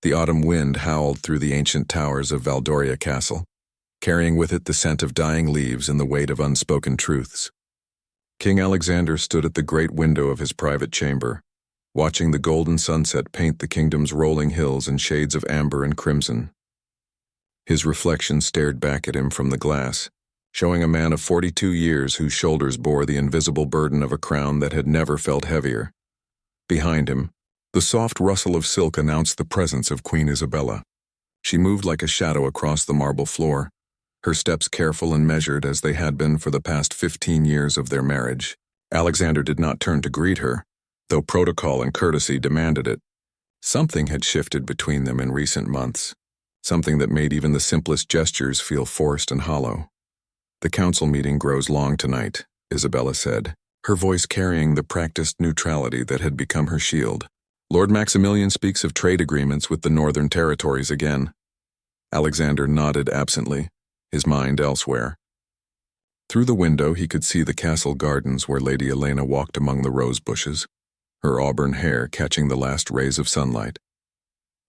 The autumn wind howled through the ancient towers of Valdoria Castle, carrying with it the scent of dying leaves and the weight of unspoken truths. King Alexander stood at the great window of his private chamber, watching the golden sunset paint the kingdom's rolling hills in shades of amber and crimson. His reflection stared back at him from the glass, showing a man of 42 years whose shoulders bore the invisible burden of a crown that had never felt heavier. Behind him, the soft rustle of silk announced the presence of Queen Isabella. She moved like a shadow across the marble floor, her steps careful and measured as they had been for the past 15 years of their marriage. Alexander did not turn to greet her, though protocol and courtesy demanded it. Something had shifted between them in recent months, something that made even the simplest gestures feel forced and hollow. "The council meeting grows long tonight," Isabella said, her voice carrying the practiced neutrality that had become her shield. "Lord Maximilian speaks of trade agreements with the northern territories again." Alexander nodded absently, his mind elsewhere. Through the window he could see the castle gardens where Lady Elena walked among the rose bushes, her auburn hair catching the last rays of sunlight.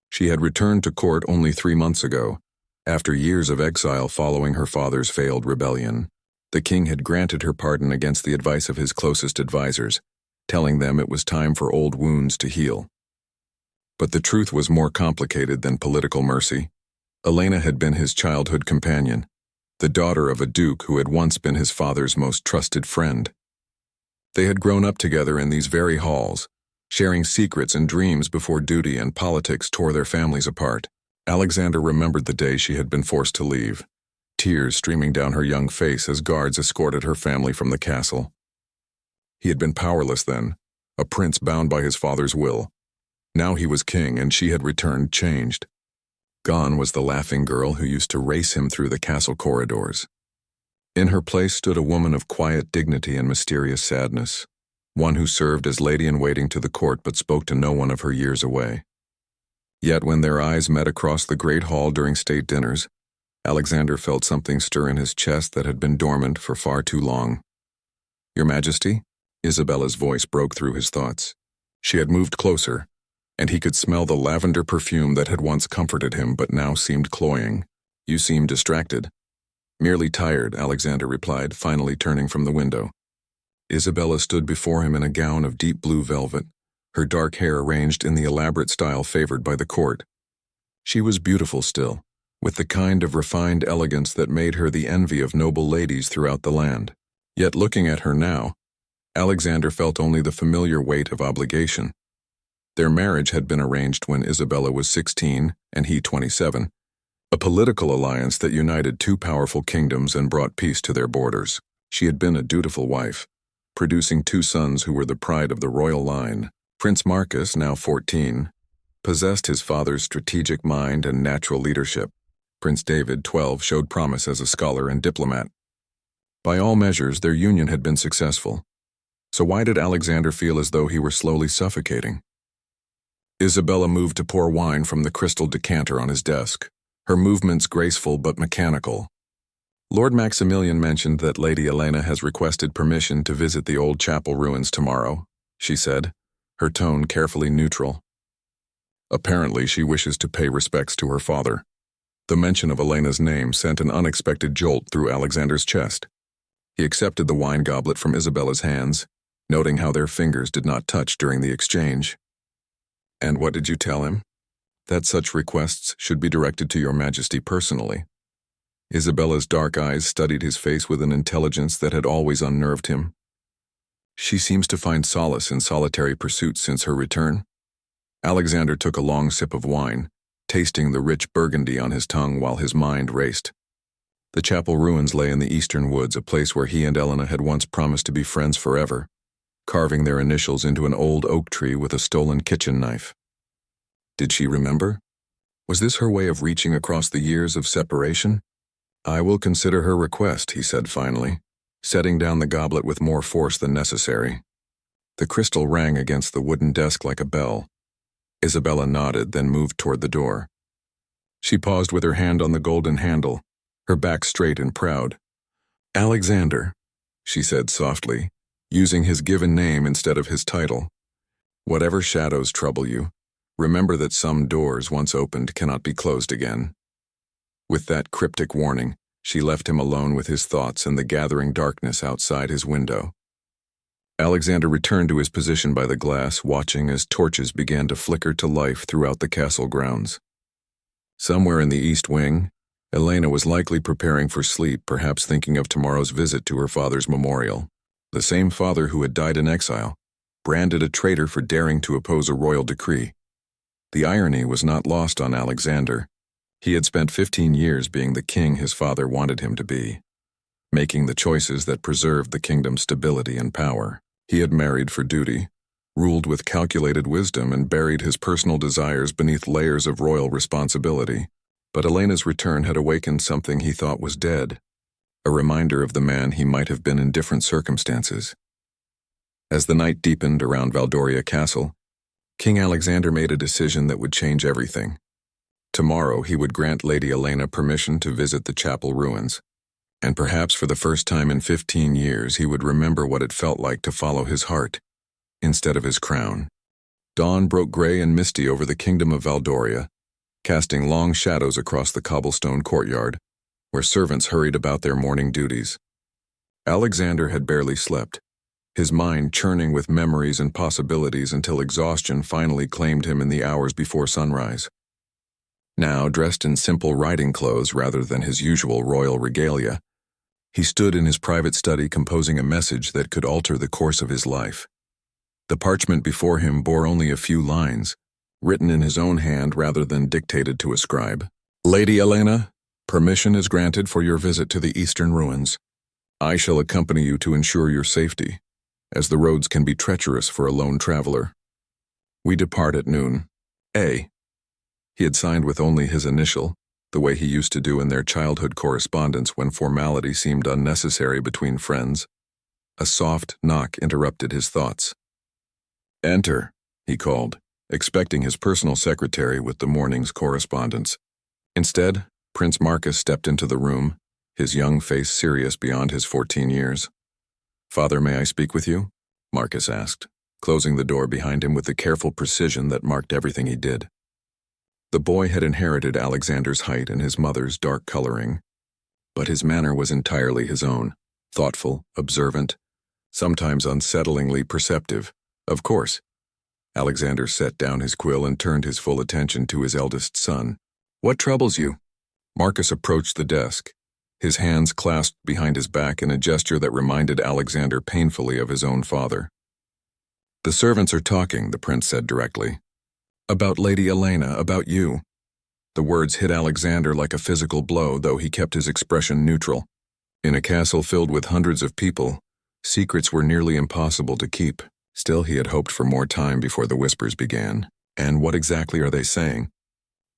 She had returned to court only 3 months ago, after years of exile following her father's failed rebellion. The king had granted her pardon against the advice of his closest advisors, telling them it was time for old wounds to heal. But the truth was more complicated than political mercy. Elena had been his childhood companion, the daughter of a duke who had once been his father's most trusted friend. They had grown up together in these very halls, sharing secrets and dreams before duty and politics tore their families apart. Alexander remembered the day she had been forced to leave, tears streaming down her young face as guards escorted her family from the castle. He had been powerless then, a prince bound by his father's will. Now he was king, and she had returned changed. Gone was the laughing girl who used to race him through the castle corridors. In her place stood a woman of quiet dignity and mysterious sadness, one who served as lady-in-waiting to the court but spoke to no one of her years away. Yet when their eyes met across the great hall during state dinners, Alexander felt something stir in his chest that had been dormant for far too long. "Your Majesty?" Isabella's voice broke through his thoughts. She had moved closer, and he could smell the lavender perfume that had once comforted him but now seemed cloying. "You seem distracted." "Merely tired," Alexander replied, finally turning from the window. Isabella stood before him in a gown of deep blue velvet, her dark hair arranged in the elaborate style favored by the court. She was beautiful still, with the kind of refined elegance that made her the envy of noble ladies throughout the land. Yet looking at her now, Alexander felt only the familiar weight of obligation. Their marriage had been arranged when Isabella was 16 and he 27, a political alliance that united two powerful kingdoms and brought peace to their borders. She had been a dutiful wife, producing 2 sons who were the pride of the royal line. Prince Marcus, now 14, possessed his father's strategic mind and natural leadership. Prince David, 12, showed promise as a scholar and diplomat. By all measures, their union had been successful. So why did Alexander feel as though he were slowly suffocating? Isabella moved to pour wine from the crystal decanter on his desk, her movements graceful but mechanical. "Lord Maximilian mentioned that Lady Elena has requested permission to visit the old chapel ruins tomorrow," she said, her tone carefully neutral. "Apparently she wishes to pay respects to her father." The mention of Elena's name sent an unexpected jolt through Alexander's chest. He accepted the wine goblet from Isabella's hands, noting how their fingers did not touch during the exchange. "And what did you tell him?" "That such requests should be directed to your Majesty personally." Isabella's dark eyes studied his face with an intelligence that had always unnerved him. "She seems to find solace in solitary pursuits since her return." Alexander took a long sip of wine, tasting the rich burgundy on his tongue while his mind raced. The chapel ruins lay in the eastern woods, a place where he and Elena had once promised to be friends forever, carving their initials into an old oak tree with a stolen kitchen knife. Did she remember? Was this her way of reaching across the years of separation? "I will consider her request," he said finally, setting down the goblet with more force than necessary. The crystal rang against the wooden desk like a bell. Isabella nodded, then moved toward the door. She paused with her hand on the golden handle, her back straight and proud. "Alexander," she said softly, using his given name instead of his title. "Whatever shadows trouble you, Remember that some doors once opened cannot be closed again. With that cryptic warning, she left him alone with his thoughts and the gathering darkness outside his window. Alexander returned to his position by the glass, watching as torches began to flicker to life throughout the castle grounds. Somewhere in the east wing, Elena was likely preparing for sleep, perhaps thinking of tomorrow's visit to her father's memorial. The same father who had died in exile, branded a traitor for daring to oppose a royal decree. The irony was not lost on Alexander. He had spent 15 years being the king his father wanted him to be, making the choices that preserved the kingdom's stability and power. He had married for duty, ruled with calculated wisdom, and buried his personal desires beneath layers of royal responsibility. But Elena's return had awakened something he thought was dead, a reminder of the man he might have been in different circumstances. As the night deepened around Valdoria Castle, King Alexander made a decision that would change everything. Tomorrow he would grant Lady Elena permission to visit the chapel ruins, and perhaps for the first time in 15 years he would remember what it felt like to follow his heart instead of his crown. Dawn broke gray and misty over the kingdom of Valdoria, casting long shadows across the cobblestone courtyard, where servants hurried about their morning duties. Alexander had barely slept, his mind churning with memories and possibilities until exhaustion finally claimed him in the hours before sunrise. Now, dressed in simple riding clothes rather than his usual royal regalia, he stood in his private study composing a message that could alter the course of his life. The parchment before him bore only a few lines, written in his own hand rather than dictated to a scribe. Lady Elena, permission is granted for your visit to the eastern ruins. I shall accompany you to ensure your safety, as the roads can be treacherous for a lone traveler. We depart at noon. A. He had signed with only his initial, the way he used to do in their childhood correspondence when formality seemed unnecessary between friends. A soft knock interrupted his thoughts. Enter, he called, expecting his personal secretary with the morning's correspondence. Instead, Prince Marcus stepped into the room, his young face serious beyond his 14 years. Father, may I speak with you? Marcus asked, closing the door behind him with the careful precision that marked everything he did. The boy had inherited Alexander's height and his mother's dark coloring, but his manner was entirely his own, thoughtful, observant, sometimes unsettlingly perceptive. Of course. Alexander set down his quill and turned his full attention to his eldest son. What troubles you? Marcus approached the desk, his hands clasped behind his back in a gesture that reminded Alexander painfully of his own father. The servants are talking, the prince said directly. About Lady Elena, about you. The words hit Alexander like a physical blow, though he kept his expression neutral. In a castle filled with hundreds of people, secrets were nearly impossible to keep. Still, he had hoped for more time before the whispers began. And what exactly are they saying?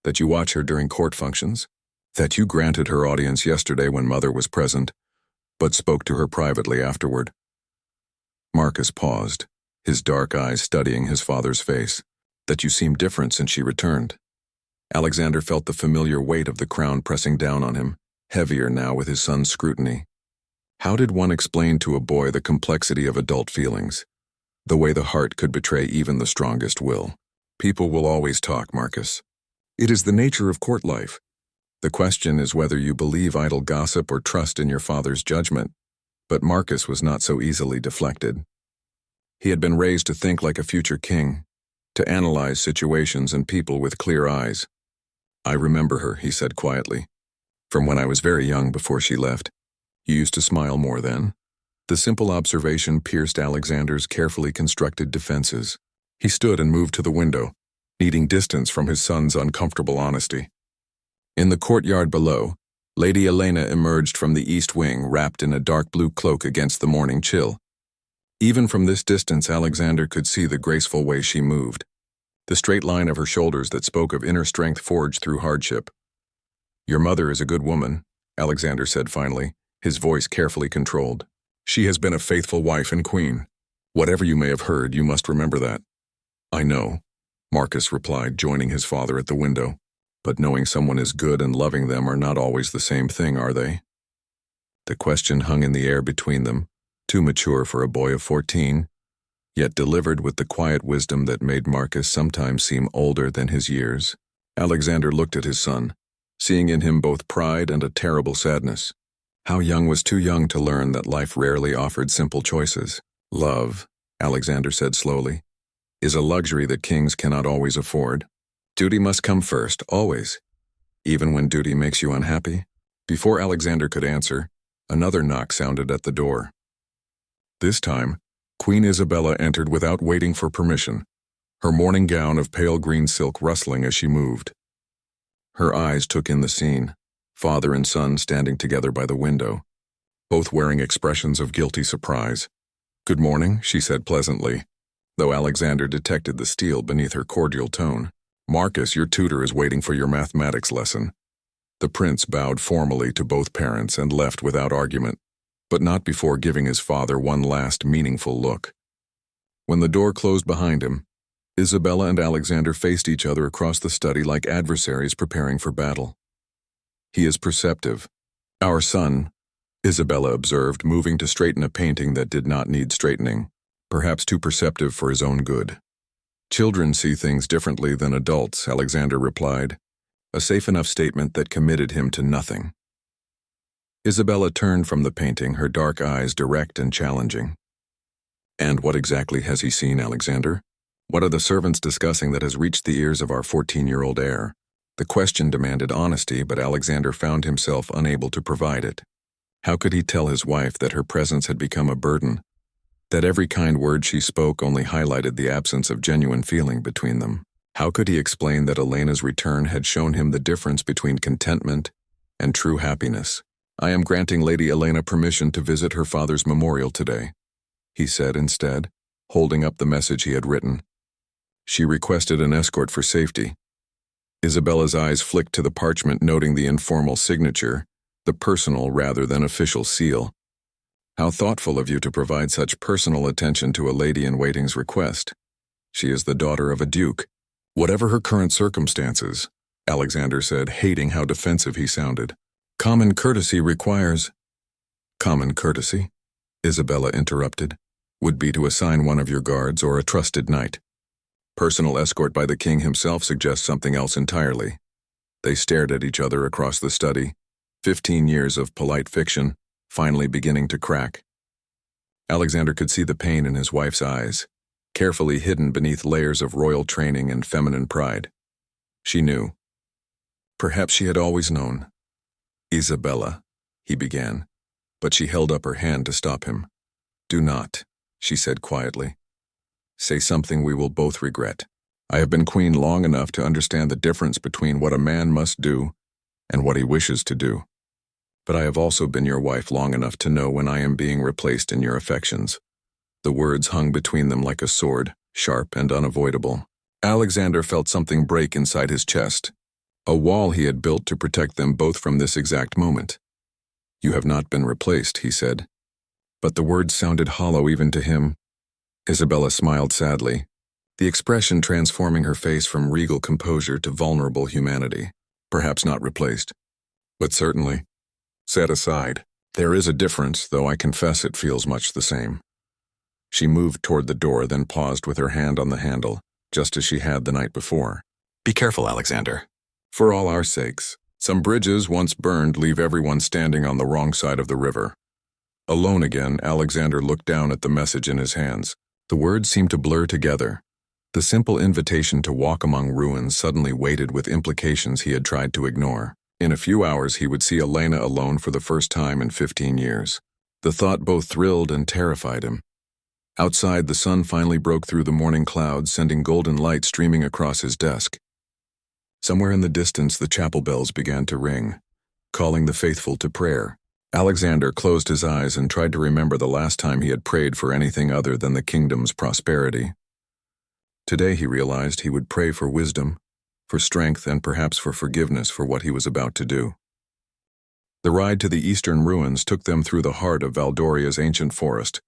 That you watch her during court functions? That you granted her audience yesterday when Mother was present, but spoke to her privately afterward? Marcus paused, his dark eyes studying his father's face. That you seemed different since she returned. Alexander felt the familiar weight of the crown pressing down on him, heavier now with his son's scrutiny. How did one explain to a boy the complexity of adult feelings? The way the heart could betray even the strongest will. People will always talk, Marcus. It is the nature of court life. The question is whether you believe idle gossip or trust in your father's judgment. But Marcus was not so easily deflected. He had been raised to think like a future king, to analyze situations and people with clear eyes. I remember her, he said quietly. From when I was very young before she left. You used to smile more then. The simple observation pierced Alexander's carefully constructed defenses. He stood and moved to the window, needing distance from his son's uncomfortable honesty. In the courtyard below, Lady Elena emerged from the east wing, wrapped in a dark blue cloak against the morning chill. Even from this distance, Alexander could see the graceful way she moved, the straight line of her shoulders that spoke of inner strength forged through hardship. Your mother is a good woman, Alexander said finally, his voice carefully controlled. She has been a faithful wife and queen. Whatever you may have heard, you must remember that. I know, Marcus replied, joining his father at the window. But knowing someone is good and loving them are not always the same thing, are they? The question hung in the air between them, too mature for a boy of 14. yet delivered with the quiet wisdom that made Marcus sometimes seem older than his years. Alexander looked at his son, seeing in him both pride and a terrible sadness. How young was too young to learn that life rarely offered simple choices. Love, Alexander said slowly, is a luxury that kings cannot always afford. Duty must come first, always, even when duty makes you unhappy. Before Alexander could answer, another knock sounded at the door. This time, Queen Isabella entered without waiting for permission, her morning gown of pale green silk rustling as she moved. Her eyes took in the scene, father and son standing together by the window, both wearing expressions of guilty surprise. "Good morning," she said pleasantly, though Alexander detected the steel beneath her cordial tone. "Marcus, your tutor is waiting for your mathematics lesson." The prince bowed formally to both parents and left without argument, but not before giving his father one last meaningful look. When the door closed behind him, Isabella and Alexander faced each other across the study like adversaries preparing for battle. "He is perceptive. Our son," Isabella observed, moving to straighten a painting that did not need straightening, perhaps too perceptive for his own good. "Children see things differently than adults," Alexander replied, a safe enough statement that committed him to nothing. Isabella turned from the painting, her dark eyes direct and challenging. "And what exactly has he seen, Alexander? What are the servants discussing that has reached the ears of our 14-year-old heir?" The question demanded honesty, but Alexander found himself unable to provide it. How could he tell his wife that her presence had become a burden, that every kind word she spoke only highlighted the absence of genuine feeling between them? How could he explain that Elena's return had shown him the difference between contentment and true happiness? "I am granting Lady Elena permission to visit her father's memorial today," he said instead, holding up the message he had written. She requested an escort for safety. Isabella's eyes flicked to the parchment, noting the informal signature, the personal rather than official seal. "How thoughtful of you to provide such personal attention to a lady-in-waiting's request. She is the daughter of a duke. Whatever her current circumstances," Alexander said, hating how defensive he sounded. "Common courtesy requires—" "Common courtesy," Isabella interrupted, "would be to assign one of your guards or a trusted knight. Personal escort by the king himself suggests something else entirely." They stared at each other across the study, 15 years of polite fiction finally beginning to crack. Alexander could see the pain in his wife's eyes, carefully hidden beneath layers of royal training and feminine pride. She knew. Perhaps she had always known. "Isabella," he began, but she held up her hand to stop him. "Do not," she said quietly. "Say something we will both regret. I have been queen long enough to understand the difference between what a man must do and what he wishes to do. But I have also been your wife long enough to know when I am being replaced in your affections." The words hung between them like a sword, sharp and unavoidable. Alexander felt something break inside his chest, a wall he had built to protect them both from this exact moment. "You have not been replaced," he said. But the words sounded hollow even to him. Isabella smiled sadly, the expression transforming her face from regal composure to vulnerable humanity. "Perhaps not replaced, but certainly set aside. There is a difference, though I confess it feels much the same." She moved toward the door, then paused with her hand on the handle, just as she had the night before. "Be careful, Alexander. For all our sakes. Some bridges once burned leave everyone standing on the wrong side of the river." Alone again, Alexander looked down at the message in his hands. The words seemed to blur together. The simple invitation to walk among ruins suddenly weighted with implications he had tried to ignore. In a few hours he would see Elena alone for the first time in 15 years. The thought both thrilled and terrified him. Outside, the sun finally broke through the morning clouds, sending golden light streaming across his desk. Somewhere in the distance, the chapel bells began to ring, calling the faithful to prayer. Alexander closed his eyes and tried to remember the last time he had prayed for anything other than the kingdom's prosperity. Today, he realized, he would pray for wisdom, for strength, and perhaps for forgiveness for what he was about to do. The ride to the eastern ruins took them through the heart of Valdoria's ancient forest,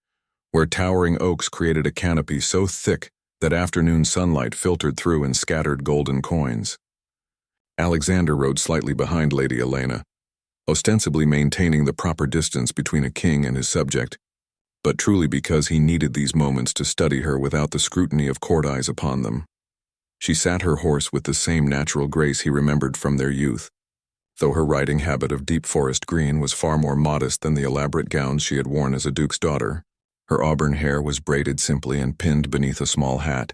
where towering oaks created a canopy so thick that afternoon sunlight filtered through and scattered golden coins. Alexander rode slightly behind Lady Elena, ostensibly maintaining the proper distance between a king and his subject, but truly because he needed these moments to study her without the scrutiny of court eyes upon them. She sat her horse with the same natural grace he remembered from their youth, though her riding habit of deep forest green was far more modest than the elaborate gowns she had worn as a duke's daughter. Her auburn hair was braided simply and pinned beneath a small hat,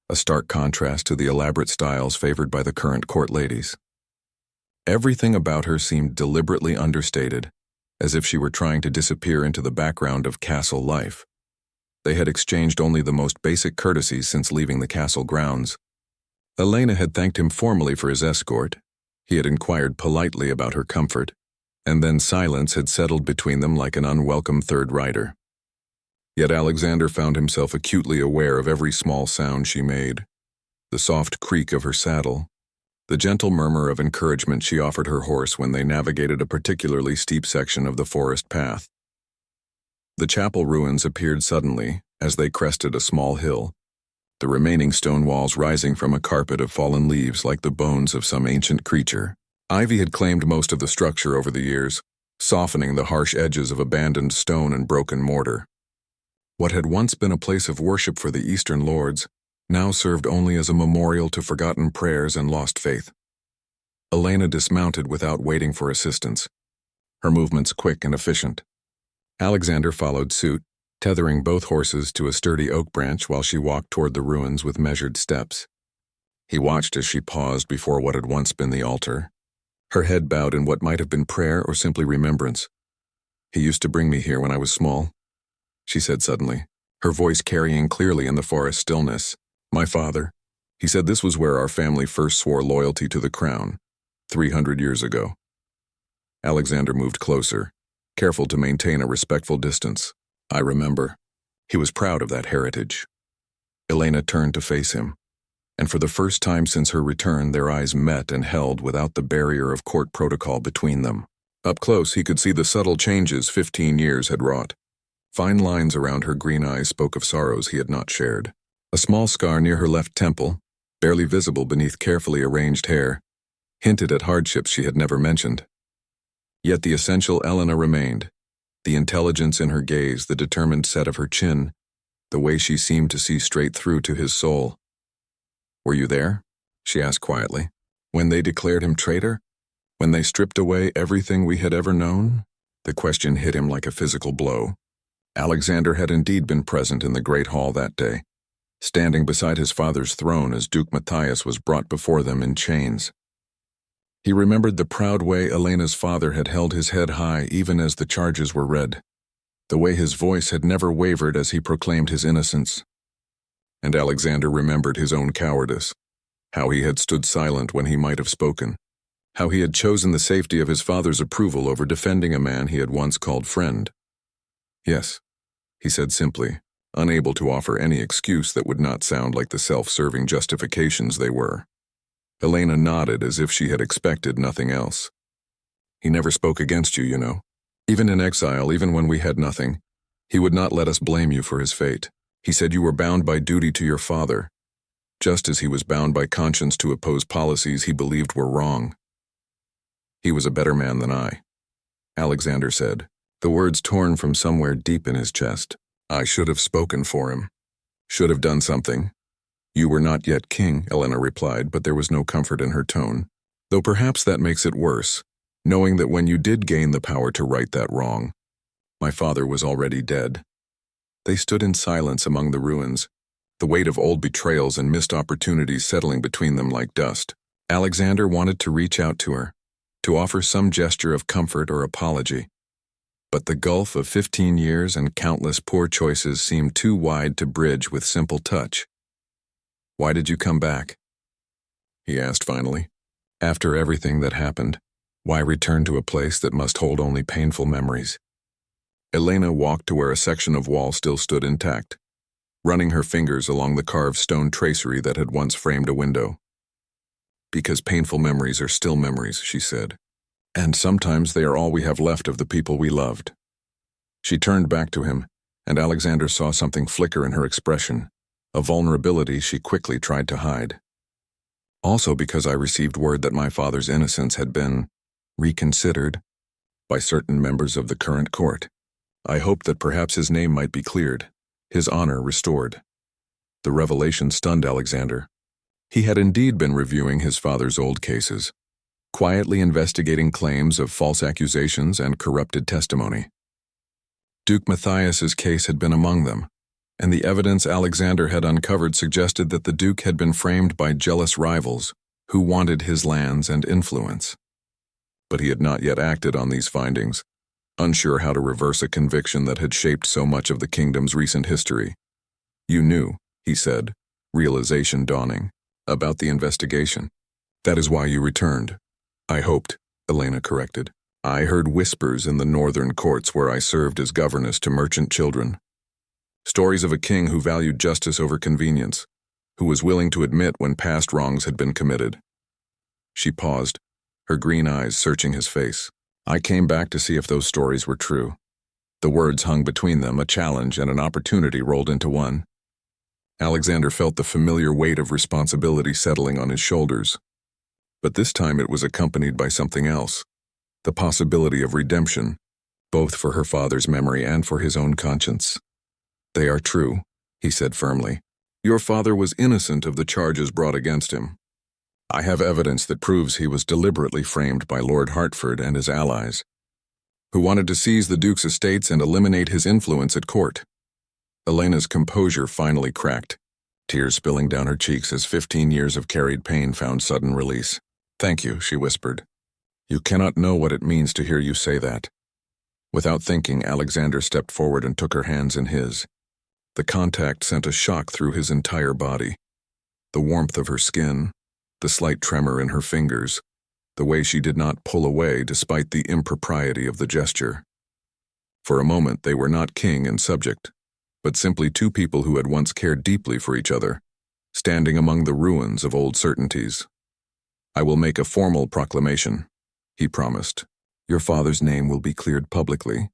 a stark contrast to the elaborate styles favored by the current court ladies. Everything about her seemed deliberately understated, as if she were trying to disappear into the background of castle life. They had exchanged only the most basic courtesies since leaving the castle grounds. Elena had thanked him formally for his escort. He had inquired politely about her comfort, and then silence had settled between them like an unwelcome third rider. Yet Alexander found himself acutely aware of every small sound she made, the soft creak of her saddle, the gentle murmur of encouragement she offered her horse when they navigated a particularly steep section of the forest path. The chapel ruins appeared suddenly as they crested a small hill, the remaining stone walls rising from a carpet of fallen leaves like the bones of some ancient creature. Ivy had claimed most of the structure over the years, softening the harsh edges of abandoned stone and broken mortar. What had once been a place of worship for the Eastern lords now served only as a memorial to forgotten prayers and lost faith. Elena dismounted without waiting for assistance, her movements quick and efficient. Alexander followed suit, tethering both horses to a sturdy oak branch while she walked toward the ruins with measured steps. He watched as she paused before what had once been the altar, her head bowed in what might have been prayer or simply remembrance. "He used to bring me here when I was small," she said suddenly, her voice carrying clearly in the forest stillness. "My father. He said this was where our family first swore loyalty to the crown, 300 years ago." Alexander moved closer, careful to maintain a respectful distance. "I remember." He was proud of that heritage. Elena turned to face him, and for the first time since her return their eyes met and held without the barrier of court protocol between them. Up close he could see the subtle changes 15 years had wrought. Fine lines around her green eyes spoke of sorrows he had not shared. A small scar near her left temple, barely visible beneath carefully arranged hair, hinted at hardships she had never mentioned. Yet the essential Elena remained, the intelligence in her gaze, the determined set of her chin, the way she seemed to see straight through to his soul. "Were you there?" she asked quietly. "When they declared him traitor? When they stripped away everything we had ever known?" The question hit him like a physical blow. Alexander had indeed been present in the great hall that day, standing beside his father's throne as Duke Matthias was brought before them in chains. He remembered the proud way Elena's father had held his head high even as the charges were read, the way his voice had never wavered as he proclaimed his innocence. And Alexander remembered his own cowardice, how he had stood silent when he might have spoken, how he had chosen the safety of his father's approval over defending a man he had once called friend. "Yes," he said simply, unable to offer any excuse that would not sound like the self-serving justifications they were. Elena nodded as if she had expected nothing else. "He never spoke against you, you know. Even in exile, even when we had nothing, he would not let us blame you for his fate. He said you were bound by duty to your father, just as he was bound by conscience to oppose policies he believed were wrong. He was a better man than I," Alexander said, the words torn from somewhere deep in his chest. "I should have spoken for him. Should have done something." "You were not yet king," Elena replied, but there was no comfort in her tone. "Though perhaps that makes it worse, knowing that when you did gain the power to right that wrong, my father was already dead." They stood in silence among the ruins, the weight of old betrayals and missed opportunities settling between them like dust. Alexander wanted to reach out to her, to offer some gesture of comfort or apology. But the gulf of 15 years and countless poor choices seemed too wide to bridge with simple touch. "Why did you come back?" he asked finally. "After everything that happened, why return to a place that must hold only painful memories?" Elena walked to where a section of wall still stood intact, running her fingers along the carved stone tracery that had once framed a window. "Because painful memories are still memories," she said. "And sometimes they are all we have left of the people we loved." She turned back to him, and Alexander saw something flicker in her expression, a vulnerability she quickly tried to hide. "Also because I received word that my father's innocence had been reconsidered by certain members of the current court." I hoped that perhaps his name might be cleared, his honor restored. The revelation stunned Alexander. He had indeed been reviewing his father's old cases, quietly investigating claims of false accusations and corrupted testimony. Duke Matthias's case had been among them, and the evidence Alexander had uncovered suggested that the Duke had been framed by jealous rivals who wanted his lands and influence. But he had not yet acted on these findings, unsure how to reverse a conviction that had shaped so much of the kingdom's recent history. "You knew," he said, realization dawning, "about the investigation. That is why you returned." "I hoped," Elena corrected. "I heard whispers in the northern courts where I served as governess to merchant children. Stories of a king who valued justice over convenience, who was willing to admit when past wrongs had been committed." She paused, her green eyes searching his face. "I came back to see if those stories were true." The words hung between them, a challenge and an opportunity rolled into one. Alexander felt the familiar weight of responsibility settling on his shoulders. But this time it was accompanied by something else, the possibility of redemption, both for her father's memory and for his own conscience. "They are true," he said firmly. "Your father was innocent of the charges brought against him. I have evidence that proves he was deliberately framed by Lord Hertford and his allies, who wanted to seize the Duke's estates and eliminate his influence at court." Elena's composure finally cracked, tears spilling down her cheeks as 15 years of carried pain found sudden release. "Thank you," she whispered. "You cannot know what it means to hear you say that." Without thinking, Alexander stepped forward and took her hands in his. The contact sent a shock through his entire body. The warmth of her skin, the slight tremor in her fingers, the way she did not pull away despite the impropriety of the gesture. For a moment they were not king and subject, but simply two people who had once cared deeply for each other, standing among the ruins of old certainties. "I will make a formal proclamation," he promised. "Your father's name will be cleared publicly,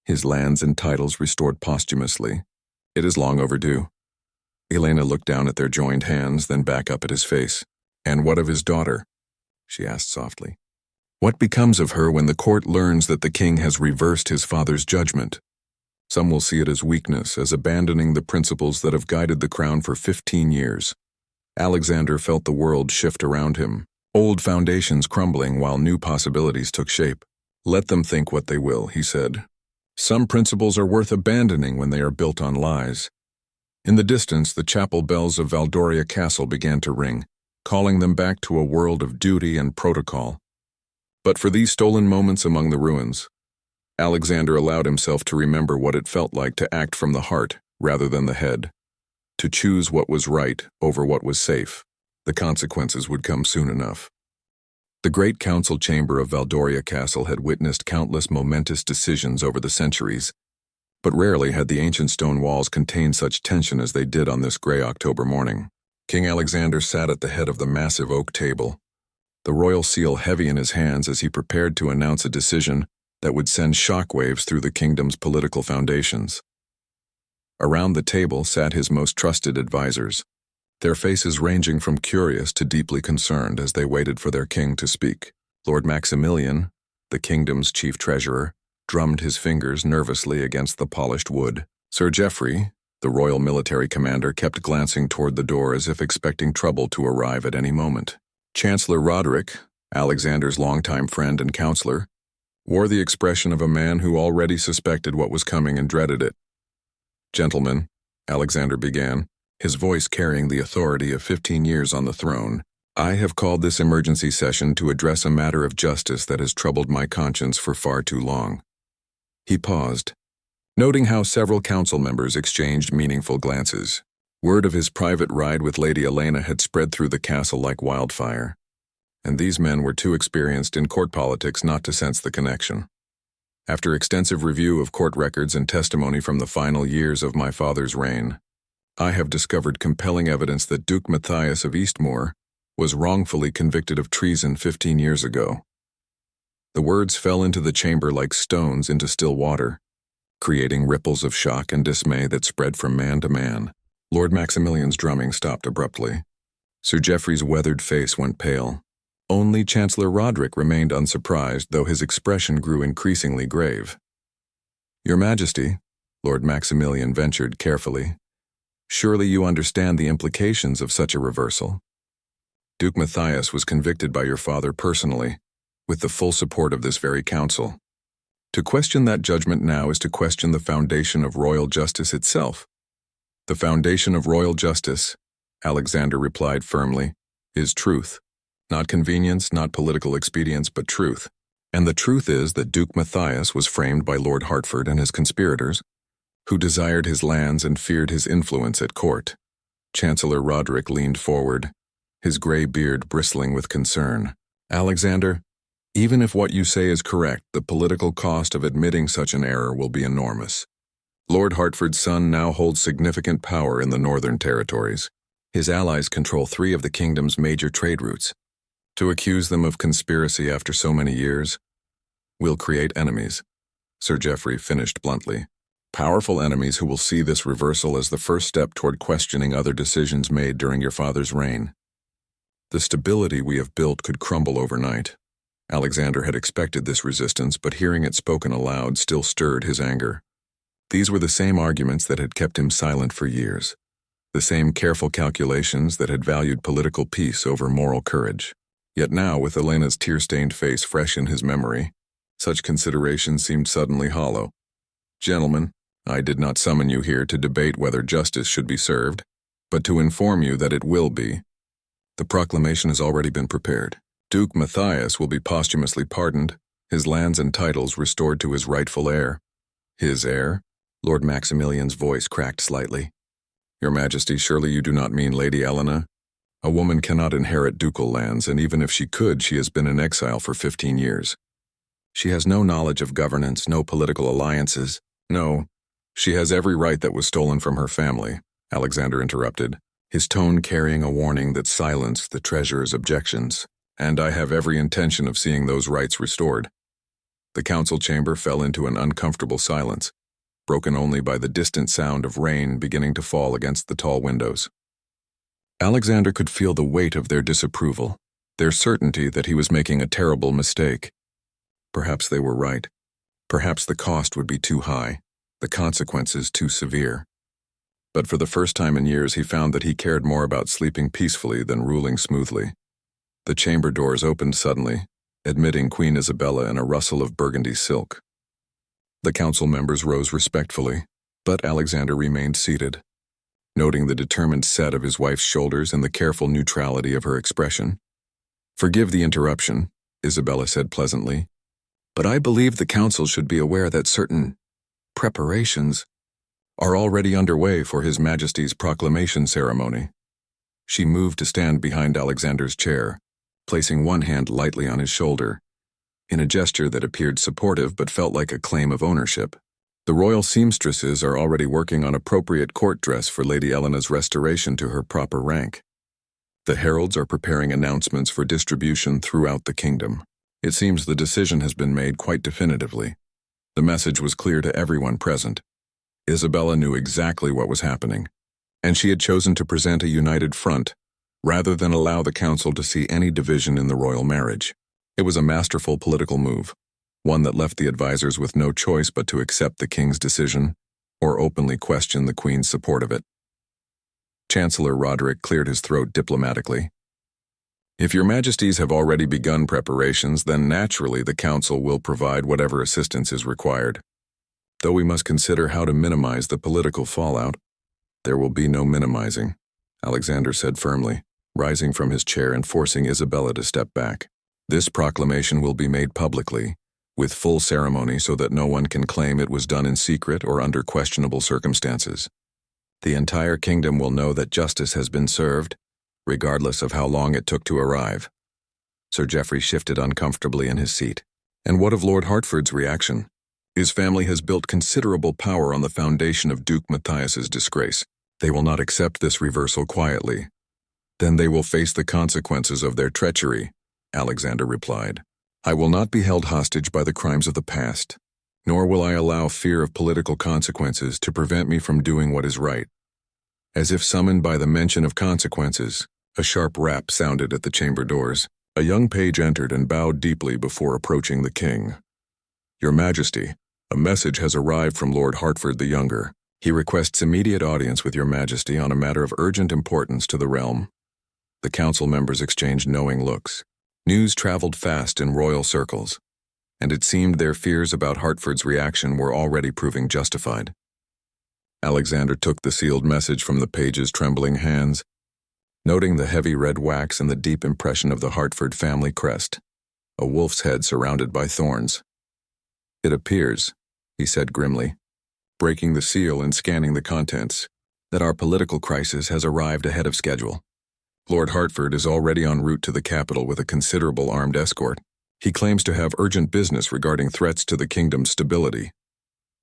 his lands and titles restored posthumously. It is long overdue." Elena looked down at their joined hands, then back up at his face. "And what of his daughter?" she asked softly. "What becomes of her when the court learns that the king has reversed his father's judgment? Some will see it as weakness, as abandoning the principles that have guided the crown for 15 years. Alexander felt the world shift around him, old foundations crumbling while new possibilities took shape. "Let them think what they will," he said. "Some principles are worth abandoning when they are built on lies." In the distance, the chapel bells of Valdoria Castle began to ring, calling them back to a world of duty and protocol. But for these stolen moments among the ruins, Alexander allowed himself to remember what it felt like to act from the heart rather than the head, to choose what was right over what was safe. The consequences would come soon enough. The great council chamber of Valdoria Castle had witnessed countless momentous decisions over the centuries, but rarely had the ancient stone walls contained such tension as they did on this gray October morning. King Alexander sat at the head of the massive oak table, the royal seal heavy in his hands as he prepared to announce a decision that would send shockwaves through the kingdom's political foundations. Around the table sat his most trusted advisors, their faces ranging from curious to deeply concerned as they waited for their king to speak. Lord Maximilian, the kingdom's chief treasurer, drummed his fingers nervously against the polished wood. Sir Geoffrey, the royal military commander, kept glancing toward the door as if expecting trouble to arrive at any moment. Chancellor Roderick, Alexander's longtime friend and counselor, wore the expression of a man who already suspected what was coming and dreaded it. "Gentlemen," Alexander began, his voice carrying the authority of 15 years on the throne, "I have called this emergency session to address a matter of justice that has troubled my conscience for far too long." He paused, noting how several council members exchanged meaningful glances. Word of his private ride with Lady Elena had spread through the castle like wildfire, and these men were too experienced in court politics not to sense the connection. After extensive review of court records and testimony from the final years of my father's reign, I have discovered compelling evidence that Duke Matthias of Eastmoor was wrongfully convicted of treason 15 years ago. The words fell into the chamber like stones into still water, creating ripples of shock and dismay that spread from man to man. Lord Maximilian's drumming stopped abruptly. Sir Geoffrey's weathered face went pale. Only Chancellor Roderick remained unsurprised, though his expression grew increasingly grave. Your Majesty, Lord Maximilian ventured carefully, surely you understand the implications of such a reversal. Duke Matthias was convicted by your father personally, with the full support of this very council. To question that judgment now is to question the foundation of royal justice itself. The foundation of royal justice, Alexander replied firmly, is truth. Not convenience, not political expedience, but truth. And the truth is that Duke Matthias was framed by Lord Hertford and his conspirators, who desired his lands and feared his influence at court. Chancellor Roderick leaned forward, his gray beard bristling with concern. Alexander, even if what you say is correct, the political cost of admitting such an error will be enormous. Lord Hertford's son now holds significant power in the northern territories. His allies control 3 of the kingdom's major trade routes. To accuse them of conspiracy after so many years will create enemies, Sir Geoffrey finished bluntly. Powerful enemies who will see this reversal as the first step toward questioning other decisions made during your father's reign. The stability we have built could crumble overnight. Alexander had expected this resistance, but hearing it spoken aloud still stirred his anger. These were the same arguments that had kept him silent for years, the same careful calculations that had valued political peace over moral courage. Yet now, with Elena's tear-stained face fresh in his memory, such considerations seemed suddenly hollow. Gentlemen, I did not summon you here to debate whether justice should be served, but to inform you that it will be. The proclamation has already been prepared. Duke Matthias will be posthumously pardoned, his lands and titles restored to his rightful heir. His heir? Lord Maximilian's voice cracked slightly. Your Majesty, surely you do not mean Lady Elena? A woman cannot inherit ducal lands, and even if she could, she has been in exile for 15 years. She has no knowledge of governance, no political alliances. No, she has every right that was stolen from her family, Alexander interrupted, his tone carrying a warning that silenced the treasurer's objections. And I have every intention of seeing those rights restored. The council chamber fell into an uncomfortable silence, broken only by the distant sound of rain beginning to fall against the tall windows. Alexander could feel the weight of their disapproval, their certainty that he was making a terrible mistake. Perhaps they were right. Perhaps the cost would be too high, the consequences too severe. But for the first time in years, he found that he cared more about sleeping peacefully than ruling smoothly. The chamber doors opened suddenly, admitting Queen Isabella in a rustle of burgundy silk. The council members rose respectfully, but Alexander remained seated, noting the determined set of his wife's shoulders and the careful neutrality of her expression. Forgive the interruption, Isabella said pleasantly, but I believe the council should be aware that certain preparations are already underway for His Majesty's proclamation ceremony. She moved to stand behind Alexander's chair, placing one hand lightly on his shoulder, in a gesture that appeared supportive but felt like a claim of ownership. The royal seamstresses are already working on appropriate court dress for Lady Elena's restoration to her proper rank. The heralds are preparing announcements for distribution throughout the kingdom. It seems the decision has been made quite definitively. The message was clear to everyone present. Isabella knew exactly what was happening, and she had chosen to present a united front, rather than allow the council to see any division in the royal marriage. It was a masterful political move, one that left the advisors with no choice but to accept the king's decision or openly question the queen's support of it. Chancellor Roderick cleared his throat diplomatically. If your majesties have already begun preparations, then naturally the council will provide whatever assistance is required. Though we must consider how to minimize the political fallout. There will be no minimizing, Alexander said firmly, rising from his chair and forcing Isabella to step back. This proclamation will be made publicly, with full ceremony so that no one can claim it was done in secret or under questionable circumstances. The entire kingdom will know that justice has been served, regardless of how long it took to arrive. Sir Geoffrey shifted uncomfortably in his seat. And what of Lord Hertford's reaction? His family has built considerable power on the foundation of Duke Matthias's disgrace. They will not accept this reversal quietly. Then they will face the consequences of their treachery, Alexander replied. I will not be held hostage by the crimes of the past, nor will I allow fear of political consequences to prevent me from doing what is right. As if summoned by the mention of consequences, a sharp rap sounded at the chamber doors. A young page entered and bowed deeply before approaching the king. Your Majesty, A message has arrived from Lord Hertford the Younger. He requests immediate audience with your majesty on a matter of urgent importance to the realm. The council members exchanged knowing looks. News traveled fast in royal circles, and it seemed their fears about Hertford's reaction were already proving justified. Alexander took the sealed message from the page's trembling hands, noting the heavy red wax and the deep impression of the Hertford family crest, a wolf's head surrounded by thorns. "It appears," he said grimly, breaking the seal and scanning the contents, "that our political crisis has arrived ahead of schedule. Lord Hertford is already en route to the capital with a considerable armed escort. He claims to have urgent business regarding threats to the kingdom's stability."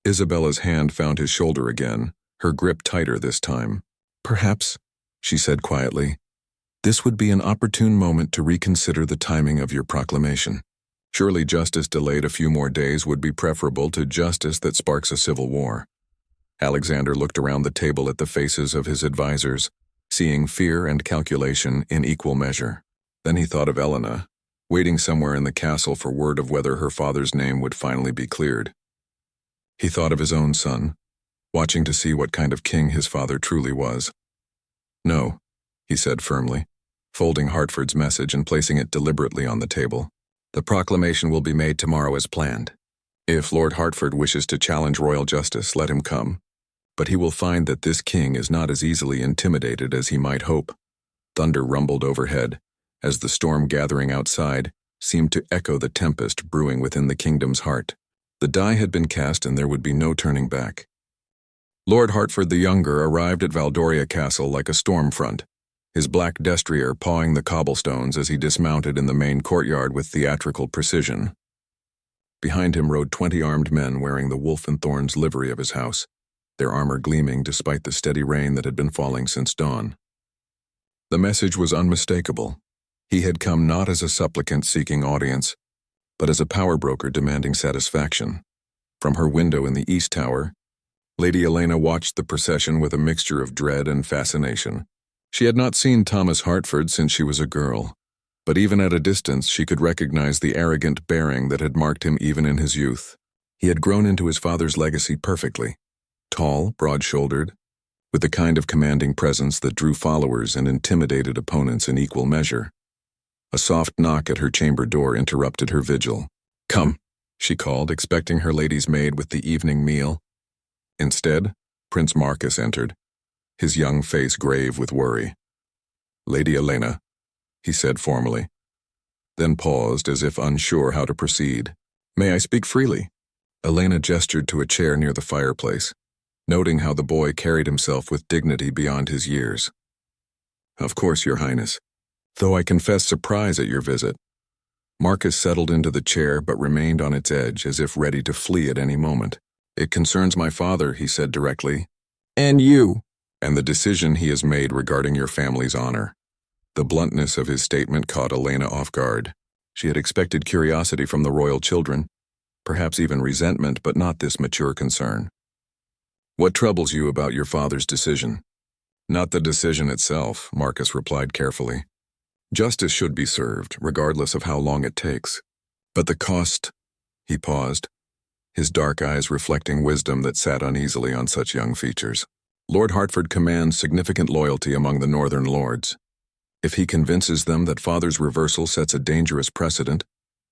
Isabella's hand found his shoulder again, her grip tighter this time. "Perhaps," she said quietly, "this would be an opportune moment to reconsider the timing of your proclamation. Surely justice delayed a few more days would be preferable to justice that sparks a civil war." Alexander looked around the table at the faces of his advisors, seeing fear and calculation in equal measure. Then he thought of Elena, waiting somewhere in the castle for word of whether her father's name would finally be cleared. He thought of his own son, watching to see what kind of king his father truly was. "No," he said firmly, folding Hertford's message and placing it deliberately on the table. "The proclamation will be made tomorrow as planned. If Lord Hertford wishes to challenge royal justice, let him come. But he will find that this king is not as easily intimidated as he might hope." Thunder rumbled overhead, as the storm gathering outside seemed to echo the tempest brewing within the kingdom's heart. The die had been cast and there would be no turning back. Lord Hertford the Younger arrived at Valdoria Castle like a storm front, his black destrier pawing the cobblestones as he dismounted in the main courtyard with theatrical precision. Behind him rode 20 armed men wearing the wolf and thorns livery of his house, their armor gleaming despite the steady rain that had been falling since dawn. The message was unmistakable. He had come not as a supplicant seeking audience, but as a power broker demanding satisfaction. From her window in the East Tower, Lady Elena watched the procession with a mixture of dread and fascination. She had not seen Thomas Hertford since she was a girl, but even at a distance she could recognize the arrogant bearing that had marked him even in his youth. He had grown into his father's legacy perfectly, tall, broad-shouldered, with the kind of commanding presence that drew followers and intimidated opponents in equal measure. A soft knock at her chamber door interrupted her vigil. "Come," she called, expecting her lady's maid with the evening meal. Instead, Prince Marcus entered, his young face grave with worry. "Lady Elena," he said formally, then paused as if unsure how to proceed. "May I speak freely?" Elena gestured to a chair near the fireplace, noting how the boy carried himself with dignity beyond his years. "Of course, Your Highness, though I confess surprise at your visit." Marcus settled into the chair but remained on its edge as if ready to flee at any moment. "It concerns my father," he said directly. "And you?" "And the decision he has made regarding your family's honor." The bluntness of his statement caught Elena off guard. She had expected curiosity from the royal children, perhaps even resentment, but not this mature concern. "What troubles you about your father's decision?" "Not the decision itself," Marcus replied carefully. "Justice should be served, regardless of how long it takes. But the cost—" He paused, his dark eyes reflecting wisdom that sat uneasily on such young features. "Lord Hertford commands significant loyalty among the northern lords. If he convinces them that father's reversal sets a dangerous precedent,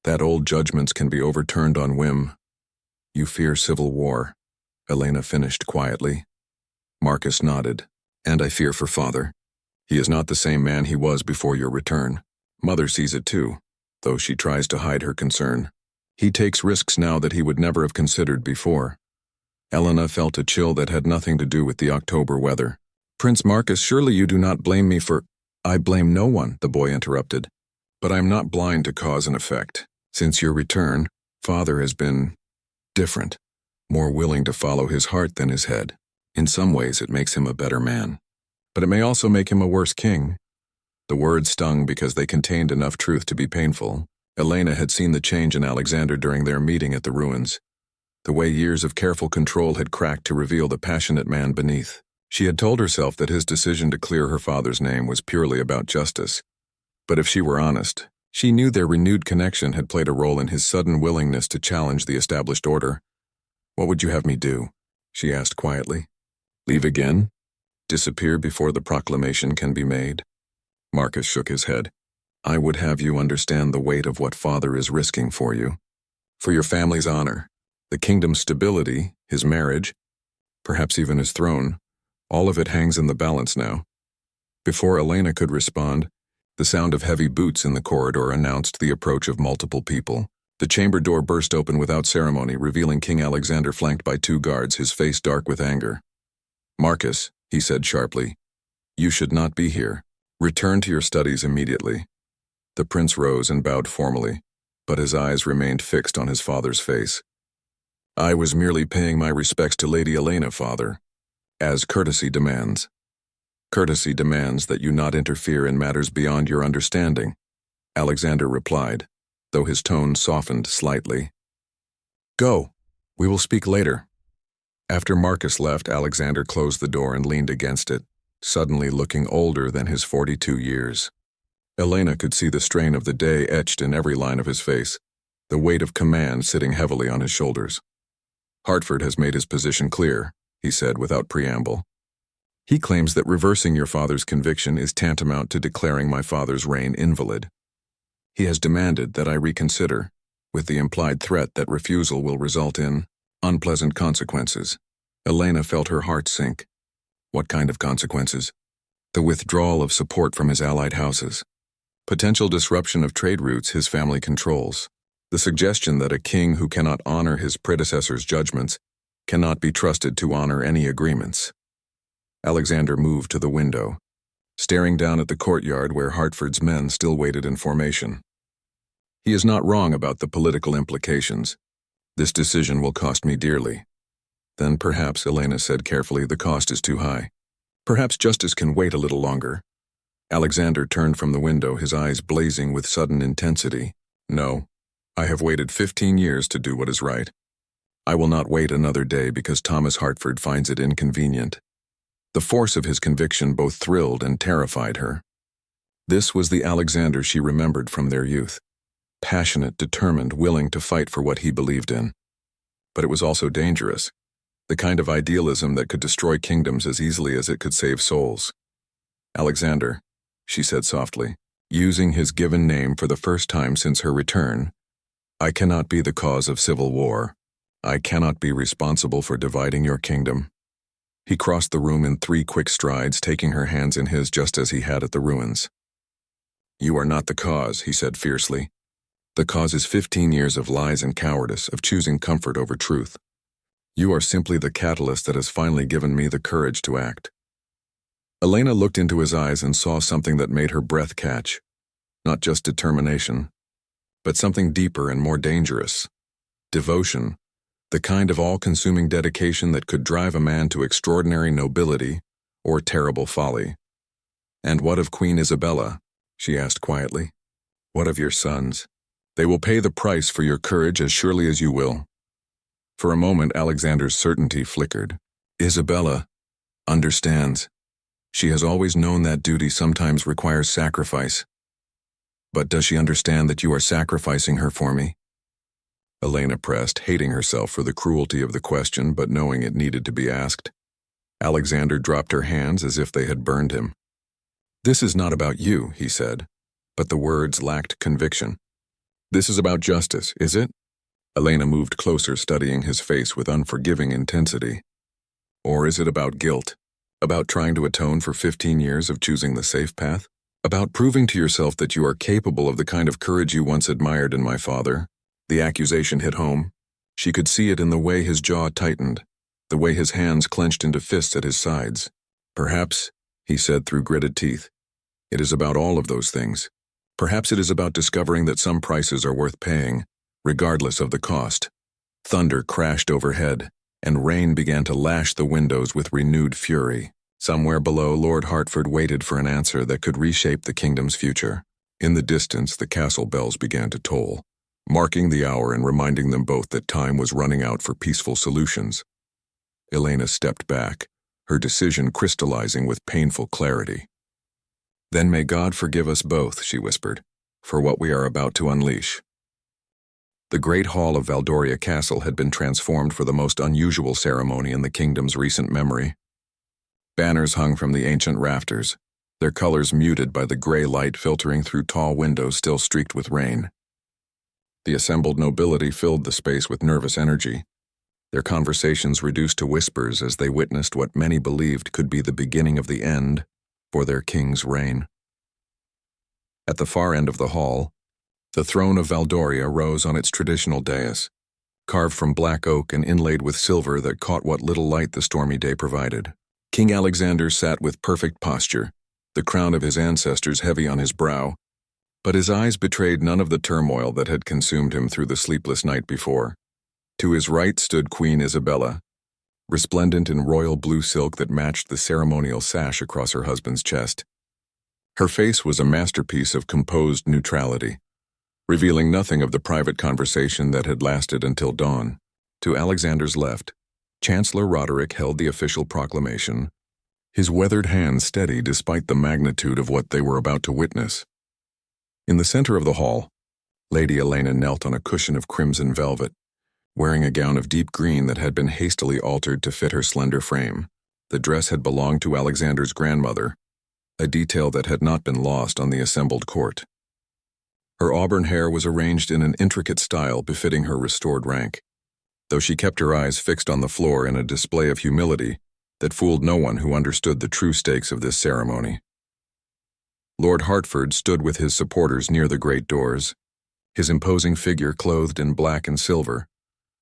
that old judgments can be overturned on whim." "You fear civil war," Elena finished quietly. Marcus nodded. "And I fear for father. He is not the same man he was before your return. Mother sees it too, though she tries to hide her concern. He takes risks now that he would never have considered before." Elena felt a chill that had nothing to do with the October weather. "Prince Marcus, surely you do not blame me for—" "I blame no one," the boy interrupted. "But I am not blind to cause and effect. Since your return, father has been different, more willing to follow his heart than his head. In some ways it makes him a better man. But it may also make him a worse king." The words stung because they contained enough truth to be painful. Elena had seen the change in Alexander during their meeting at the ruins, the way years of careful control had cracked to reveal the passionate man beneath. She had told herself that his decision to clear her father's name was purely about justice. But if she were honest, she knew their renewed connection had played a role in his sudden willingness to challenge the established order. What would you have me do? She asked quietly. Leave again? Disappear before the proclamation can be made? Marcus shook his head. I would have you understand the weight of what father is risking for you. For your family's honor, the kingdom's stability, his marriage, perhaps even his throne, all of it hangs in the balance now. Before Elena could respond, the sound of heavy boots in the corridor announced the approach of multiple people. The chamber door burst open without ceremony, revealing King Alexander flanked by 2 guards, his face dark with anger. Marcus, he said sharply, you should not be here. Return to your studies immediately. The prince rose and bowed formally, but his eyes remained fixed on his father's face. I was merely paying my respects to Lady Elena, father, as courtesy demands. Courtesy demands that you not interfere in matters beyond your understanding, Alexander replied, though his tone softened slightly. Go. We will speak later. After Marcus left, Alexander closed the door and leaned against it, suddenly looking older than his 42 years. Elena could see the strain of the day etched in every line of his face, the weight of command sitting heavily on his shoulders. Hartford has made his position clear, he said without preamble. He claims that reversing your father's conviction is tantamount to declaring my father's reign invalid. He has demanded that I reconsider, with the implied threat that refusal will result in unpleasant consequences. Elena felt her heart sink. What kind of consequences? The withdrawal of support from his allied houses. Potential disruption of trade routes his family controls. The suggestion that a king who cannot honor his predecessor's judgments cannot be trusted to honor any agreements. Alexander moved to the window, staring down at the courtyard where Hartford's men still waited in formation. He is not wrong about the political implications. This decision will cost me dearly. Then perhaps, Elena said carefully, the cost is too high. Perhaps justice can wait a little longer. Alexander turned from the window, his eyes blazing with sudden intensity. No, I have waited 15 years to do what is right. I will not wait another day because Thomas Hartford finds it inconvenient. The force of his conviction both thrilled and terrified her. This was the Alexander she remembered from their youth. Passionate, determined, willing to fight for what he believed in. But it was also dangerous. The kind of idealism that could destroy kingdoms as easily as it could save souls. Alexander, she said softly, using his given name for the first time since her return, I cannot be the cause of civil war. I cannot be responsible for dividing your kingdom. He crossed the room in 3 quick strides, taking her hands in his just as he had at the ruins. You are not the cause, he said fiercely. The cause is 15 years of lies and cowardice, of choosing comfort over truth. You are simply the catalyst that has finally given me the courage to act. Elena looked into his eyes and saw something that made her breath catch. Not just determination, but something deeper and more dangerous. Devotion, the kind of all-consuming dedication that could drive a man to extraordinary nobility or terrible folly. And what of Queen Isabella? She asked quietly. What of your sons? They will pay the price for your courage as surely as you will. For a moment, Alexander's certainty flickered. Isabella understands. She has always known that duty sometimes requires sacrifice. But does she understand that you are sacrificing her for me? Elena pressed, hating herself for the cruelty of the question, but knowing it needed to be asked. Alexander dropped her hands as if they had burned him. This is not about you, he said, but the words lacked conviction. This is about justice, is it? Elena moved closer, studying his face with unforgiving intensity. Or is it about guilt? About trying to atone for 15 years of choosing the safe path? About proving to yourself that you are capable of the kind of courage you once admired in my father? The accusation hit home. She could see it in the way his jaw tightened, the way his hands clenched into fists at his sides. Perhaps, he said through gritted teeth, it is about all of those things. Perhaps it is about discovering that some prices are worth paying, regardless of the cost. Thunder crashed overhead, and rain began to lash the windows with renewed fury. Somewhere below, Lord Hartford waited for an answer that could reshape the kingdom's future. In the distance, the castle bells began to toll, marking the hour and reminding them both that time was running out for peaceful solutions. Elena stepped back, her decision crystallizing with painful clarity. Then may God forgive us both, she whispered, for what we are about to unleash. The great hall of Valdoria Castle had been transformed for the most unusual ceremony in the kingdom's recent memory. Banners hung from the ancient rafters, their colors muted by the gray light filtering through tall windows still streaked with rain. The assembled nobility filled the space with nervous energy, their conversations reduced to whispers as they witnessed what many believed could be the beginning of the end for their king's reign. At the far end of the hall, the throne of Valdoria rose on its traditional dais, carved from black oak and inlaid with silver that caught what little light the stormy day provided. King Alexander sat with perfect posture, the crown of his ancestors heavy on his brow, but his eyes betrayed none of the turmoil that had consumed him through the sleepless night before. To his right stood Queen Isabella, resplendent in royal blue silk that matched the ceremonial sash across her husband's chest. Her face was a masterpiece of composed neutrality, revealing nothing of the private conversation that had lasted until dawn. To Alexander's left, Chancellor Roderick held the official proclamation, his weathered hands steady despite the magnitude of what they were about to witness. In the center of the hall, Lady Elena knelt on a cushion of crimson velvet, wearing a gown of deep green that had been hastily altered to fit her slender frame. The dress had belonged to Alexander's grandmother, a detail that had not been lost on the assembled court. Her auburn hair was arranged in an intricate style befitting her restored rank, though she kept her eyes fixed on the floor in a display of humility that fooled no one who understood the true stakes of this ceremony. Lord Hertford stood with his supporters near the great doors, his imposing figure clothed in black and silver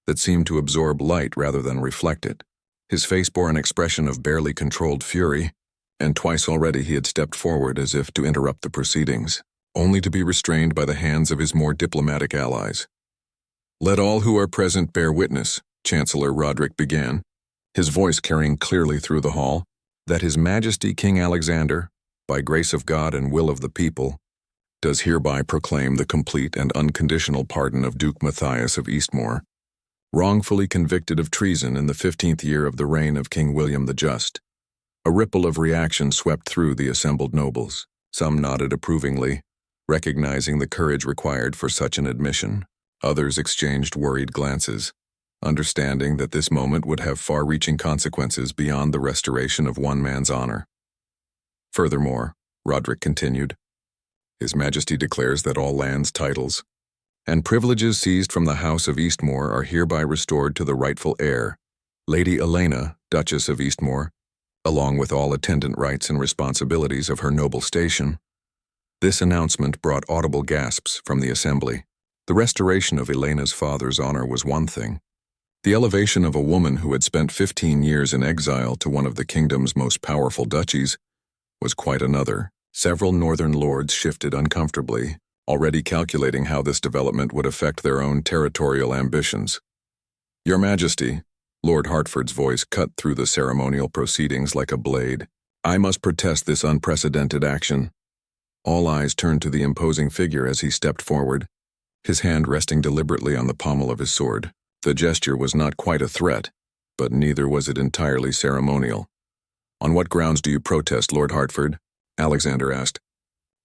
that seemed to absorb light rather than reflect it. His face bore an expression of barely controlled fury, and twice already he had stepped forward as if to interrupt the proceedings, only to be restrained by the hands of his more diplomatic allies. "Let all who are present bear witness," Chancellor Roderick began, his voice carrying clearly through the hall, "that His Majesty King Alexander, by grace of God and will of the people, does hereby proclaim the complete and unconditional pardon of Duke Matthias of Eastmoor, wrongfully convicted of treason in the 15th year of the reign of King William the Just." A ripple of reaction swept through the assembled nobles. Some nodded approvingly, recognizing the courage required for such an admission. Others exchanged worried glances, understanding that this moment would have far-reaching consequences beyond the restoration of one man's honor. Furthermore, Roderick continued, "His Majesty declares that all lands, titles, and privileges seized from the House of Eastmoor are hereby restored to the rightful heir, Lady Elena, Duchess of Eastmoor, along with all attendant rights and responsibilities of her noble station." This announcement brought audible gasps from the assembly. The restoration of Elena's father's honor was one thing. The elevation of a woman who had spent 15 years in exile to one of the kingdom's most powerful duchies was quite another. Several northern lords shifted uncomfortably, already calculating how this development would affect their own territorial ambitions. "Your Majesty," Lord Hertford's voice cut through the ceremonial proceedings like a blade, "I must protest this unprecedented action." All eyes turned to the imposing figure as he stepped forward, his hand resting deliberately on the pommel of his sword. The gesture was not quite a threat, but neither was it entirely ceremonial. "On what grounds do you protest, Lord Hertford?" Alexander asked,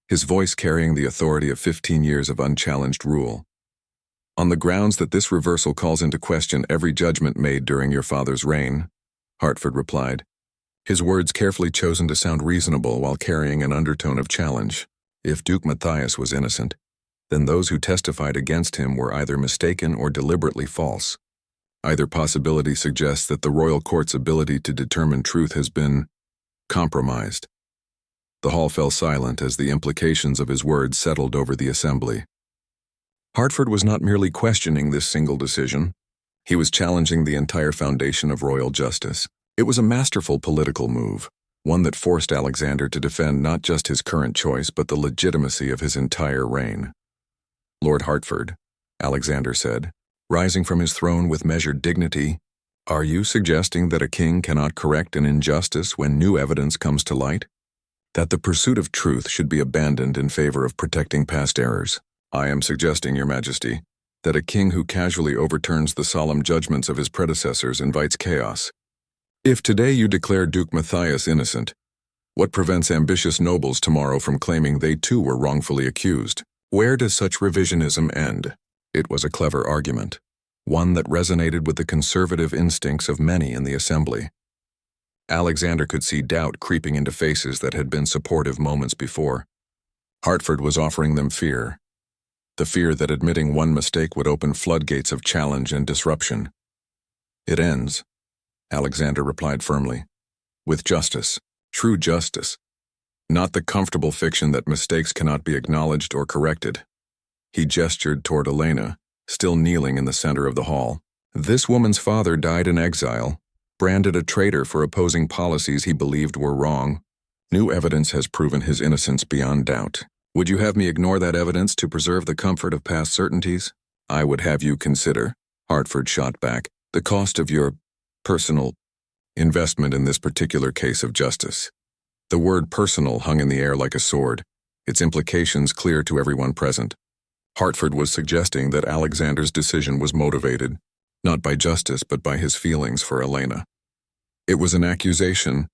his voice carrying the authority of 15 years of unchallenged rule. "On the grounds that this reversal calls into question every judgment made during your father's reign," Hertford replied, his words carefully chosen to sound reasonable while carrying an undertone of challenge. If Duke Matthias was innocent, then those who testified against him were either mistaken or deliberately false. Either possibility suggests that the royal court's ability to determine truth has been compromised. The hall fell silent as the implications of his words settled over the assembly. Hertford was not merely questioning this single decision. He was challenging the entire foundation of royal justice. It was a masterful political move, one that forced Alexander to defend not just his current choice but the legitimacy of his entire reign. "Lord Hertford," Alexander said, rising from his throne with measured dignity, "are you suggesting that a king cannot correct an injustice when new evidence comes to light? That the pursuit of truth should be abandoned in favor of protecting past errors? I am suggesting, Your Majesty, that a king who casually overturns the solemn judgments of his predecessors invites chaos. If today you declare Duke Matthias innocent, what prevents ambitious nobles tomorrow from claiming they too were wrongfully accused? Where does such revisionism end?" It was a clever argument, one that resonated with the conservative instincts of many in the assembly. Alexander could see doubt creeping into faces that had been supportive moments before. Hertford was offering them fear, the fear that admitting one mistake would open floodgates of challenge and disruption. "It ends," Alexander replied firmly, "with justice, true justice, not the comfortable fiction that mistakes cannot be acknowledged or corrected." He gestured toward Elena, still kneeling in the center of the hall. This woman's father died in exile, branded a traitor for opposing policies he believed were wrong. New evidence has proven his innocence beyond doubt. Would you have me ignore that evidence to preserve the comfort of past certainties? I would have you consider, Hertford shot back, the cost of your personal investment in this particular case of justice. The word personal hung in the air like a sword, its implications clear to everyone present. Hertford was suggesting that Alexander's decision was motivated, not by justice but by his feelings for Elena. It was an accusation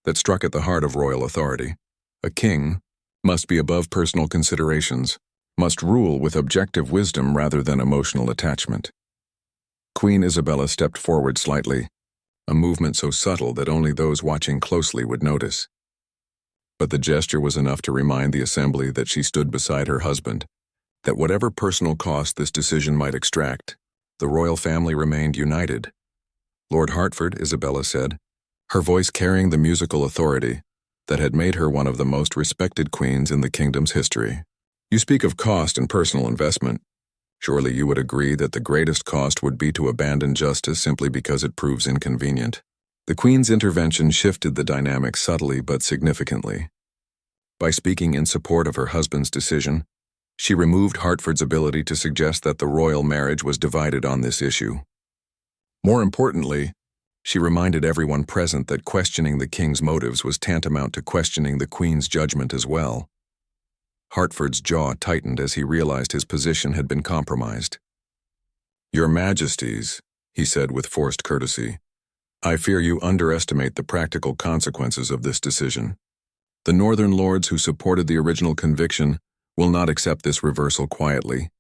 that struck at the heart of royal authority. A king must be above personal considerations, must rule with objective wisdom rather than emotional attachment. Queen Isabella stepped forward slightly, a movement so subtle that only those watching closely would notice. But the gesture was enough to remind the assembly that she stood beside her husband, that whatever personal cost this decision might extract, the royal family remained united. "Lord Hertford," Isabella said, her voice carrying the musical authority that had made her one of the most respected queens in the kingdom's history. "You speak of cost and personal investment. Surely you would agree that the greatest cost would be to abandon justice simply because it proves inconvenient." The Queen's intervention shifted the dynamic subtly but significantly. By speaking in support of her husband's decision, she removed Hertford's ability to suggest that the royal marriage was divided on this issue. More importantly, she reminded everyone present that questioning the king's motives was tantamount to questioning the Queen's judgment as well. Hertford's jaw tightened as he realized his position had been compromised. "Your Majesties," he said with forced courtesy, "I fear you underestimate the practical consequences of this decision. The northern lords who supported the original conviction will not accept this reversal quietly.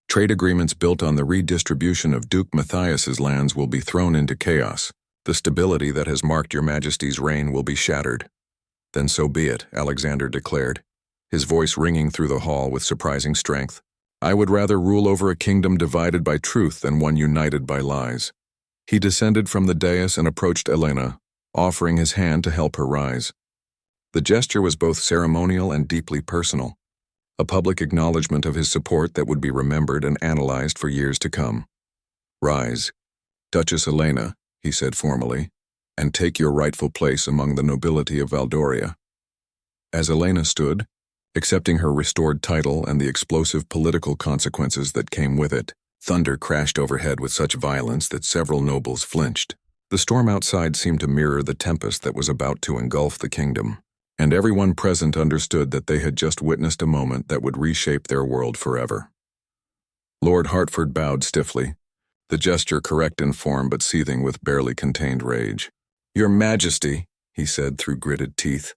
Trade agreements built on the redistribution of Duke Matthias's lands will be thrown into chaos. The stability that has marked your Majesty's reign will be shattered." "Then so be it," Alexander declared, his voice ringing through the hall with surprising strength. "I would rather rule over a kingdom divided by truth than one united by lies." He descended from the dais and approached Elena, offering his hand to help her rise. The gesture was both ceremonial and deeply personal, a public acknowledgement of his support that would be remembered and analyzed for years to come. "Rise, Duchess Elena," he said formally, "and take your rightful place among the nobility of Valdoria." As Elena stood, accepting her restored title and the explosive political consequences that came with it, thunder crashed overhead with such violence that several nobles flinched. The storm outside seemed to mirror the tempest that was about to engulf the kingdom, and everyone present understood that they had just witnessed a moment that would reshape their world forever. Lord Hertford bowed stiffly, the gesture correct in form but seething with barely contained rage. "Your Majesty," he said through gritted teeth,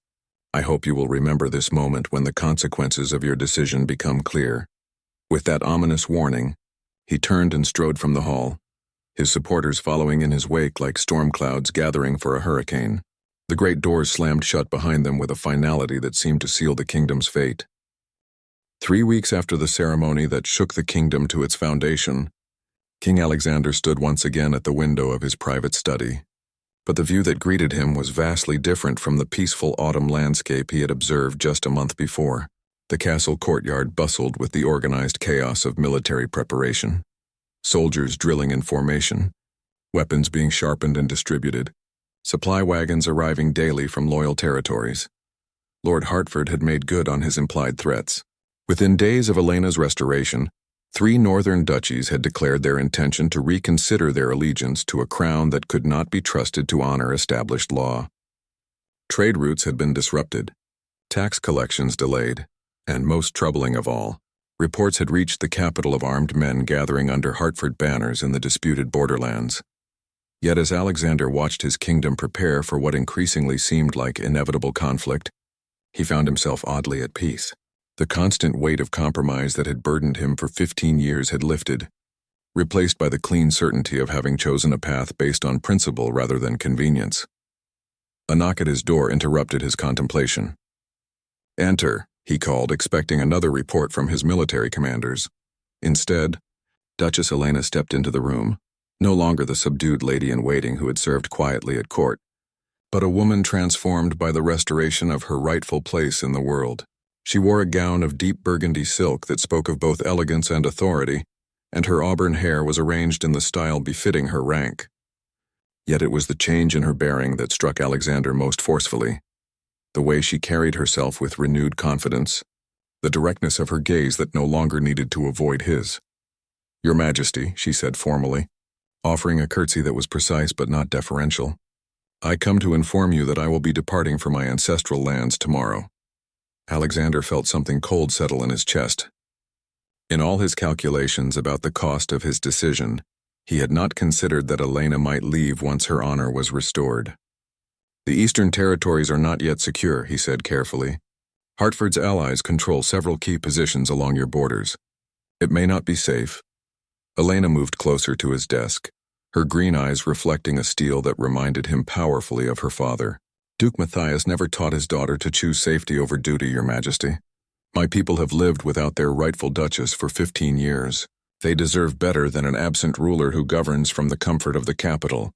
"I hope you will remember this moment when the consequences of your decision become clear." With that ominous warning, he turned and strode from the hall, his supporters following in his wake like storm clouds gathering for a hurricane. The great doors slammed shut behind them with a finality that seemed to seal the kingdom's fate. 3 weeks after the ceremony that shook the kingdom to its foundation, King Alexander stood once again at the window of his private study. But the view that greeted him was vastly different from the peaceful autumn landscape he had observed just a month before. The castle courtyard bustled with the organized chaos of military preparation. Soldiers drilling in formation, weapons being sharpened and distributed, supply wagons arriving daily from loyal territories. Lord Hertford had made good on his implied threats. Within days of Elena's restoration, 3 northern duchies had declared their intention to reconsider their allegiance to a crown that could not be trusted to honor established law. Trade routes had been disrupted, tax collections delayed, and most troubling of all, reports had reached the capital of armed men gathering under Hertford banners in the disputed borderlands. Yet as Alexander watched his kingdom prepare for what increasingly seemed like inevitable conflict, he found himself oddly at peace. The constant weight of compromise that had burdened him for 15 years had lifted, replaced by the clean certainty of having chosen a path based on principle rather than convenience. A knock at his door interrupted his contemplation. "Enter," he called, expecting another report from his military commanders. Instead, Duchess Elena stepped into the room, no longer the subdued lady-in-waiting who had served quietly at court, but a woman transformed by the restoration of her rightful place in the world. She wore a gown of deep burgundy silk that spoke of both elegance and authority, and her auburn hair was arranged in the style befitting her rank. Yet it was the change in her bearing that struck Alexander most forcefully. The way she carried herself with renewed confidence, the directness of her gaze that no longer needed to avoid his. "Your Majesty," she said formally, offering a curtsy that was precise but not deferential, "I come to inform you that I will be departing for my ancestral lands tomorrow." Alexander felt something cold settle in his chest. In all his calculations about the cost of his decision, he had not considered that Elena might leave once her honor was restored. "The Eastern territories are not yet secure," he said carefully. "Hartford's allies control several key positions along your borders. It may not be safe." Elena moved closer to his desk, her green eyes reflecting a steel that reminded him powerfully of her father. "Duke Matthias never taught his daughter to choose safety over duty, Your Majesty. My people have lived without their rightful duchess for 15 years. They deserve better than an absent ruler who governs from the comfort of the capital."